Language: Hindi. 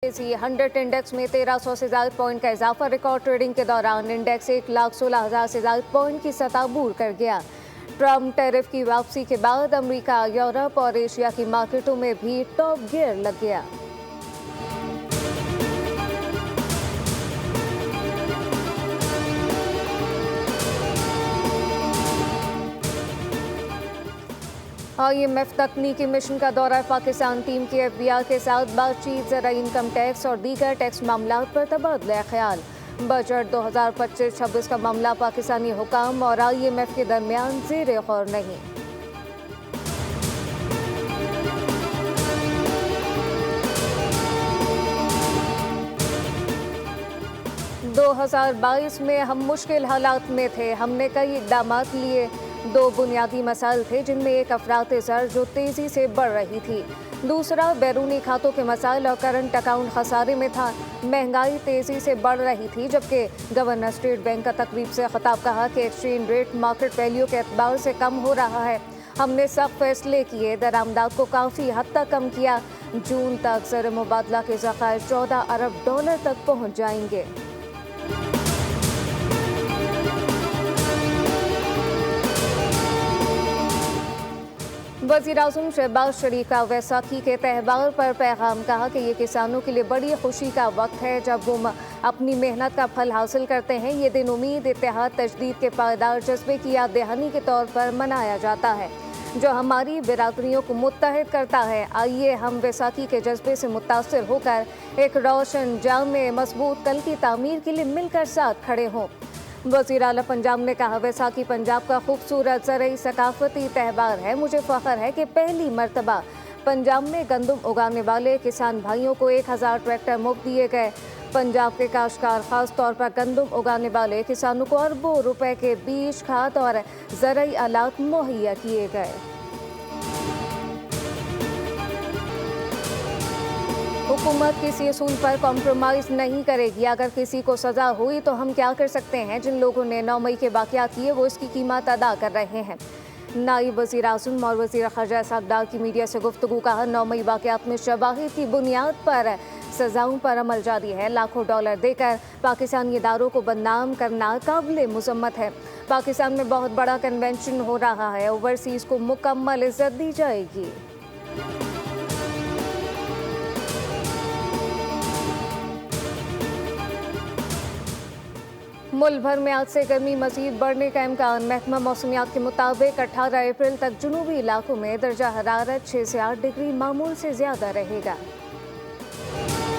एफटीसी 100 इंडेक्स में 1300 से ज्यादा पॉइंट का इजाफा रिकॉर्ड ट्रेडिंग के दौरान इंडेक्स 1,16,000 से ज्यादा पॉइंट की सतह अबूर कर गया। ट्रम्प टैरिफ की वापसी के बाद अमेरिका, यूरोप और एशिया की मार्केटों में भी टॉप गियर लग गया। IMF तकनीकी मिशन का दौरा पाकिस्तान, टीम की FBI के साथ बातचीत, जरा इनकम टैक्स और दीगर टैक्स मामला पर तबादला ख्याल। बजट 2025-26 का मामला पाकिस्तानी हुकाम और IMF के दरमियान ज़ेरे गौर नहीं। 2022 में हम मुश्किल हालात में थे। हमने कई इकदाम लिए। 2 बुनियादी मसाइल थे, जिनमें एक अफरात ज़र जो तेज़ी से बढ़ रही थी, दूसरा बैरूनी खातों के मसाइल और करंट अकाउंट खसारे में था। महंगाई तेज़ी से बढ़ रही थी, जबकि गवर्नर स्टेट बैंक का तकरीब से खिताब कहा कि एक्सचेंज रेट मार्केट वैल्यू के एतबार से कम हो रहा है। हमने सब फैसले किए, दरामदात को काफ़ी हद तक कम किया। जून तक ज़र मुबादला के ज़खायर $14 अरब तक पहुँच जाएंगे। वज़ीर-ए-आज़म शहबाज शरीफ का वैसाखी के त्यौहार पर पैगाम, कहा कि ये किसानों के लिए बड़ी खुशी का वक्त है जब वो अपनी मेहनत का फल हासिल करते हैं। ये दिन उम्मीद, इत्तेहाद, तजदीद के पायदार जज्बे की याद दहानी के तौर पर मनाया जाता है, जो हमारी बिरादरियों को मुत्तहिद करता है। आइए हम वैसाखी के जज्बे से मुतासिर होकर एक रोशन, जामे, मजबूत कल की तामीर के लिए मिलकर साथ खड़े हों। वज़ीर आला पंजाब ने कहा, वैसाखी पंजाब का खूबसूरत ज़रई सकाफती त्यौहार है। मुझे फ़ख्र है कि पहली मरतबा पंजाब में गंदम उगाने वाले किसान भाइयों को 1000 ट्रैक्टर मुफ्त दिए गए। पंजाब के काश्तकार, खास तौर पर गंदम उगाने वाले किसानों को अरबों रुपए के बीज, खाद और ज़रई आलात मुहैया किए गए। हुकूमत किसी असूल पर कॉम्प्रोमाइज़ नहीं करेगी। अगर किसी को सज़ा हुई तो हम क्या कर सकते हैं? जिन लोगों ने 9 मई के वाक़यात किए वो इसकी कीमत अदा कर रहे हैं। नायब वज़ीर आज़म और वज़ीर ख़ारजा इसहाक़ डार की मीडिया से गुफ्तगू, कहा, 9 मई वाक़यात में शवाहिद की बुनियाद पर सज़ाओं पर अमल जारी है। लाखों डॉलर देकर पाकिस्तानी इदारों को बदनाम करना काबिल मुज़म्मत है। पाकिस्तान में बहुत बड़ा कन्वेंशन हो रहा है, ओवरसीज़ को मुकम्मल इज़्ज़त दी जाएगी। मुल्क भर में आज से गर्मी मज़ीद बढ़ने का इम्कान। महकमा मौसमियात के मुताबिक 18 अप्रैल तक जुनूबी इलाकों में दर्जा हरारत 6 से 8 डिग्री मामूल से ज़्यादा रहेगा।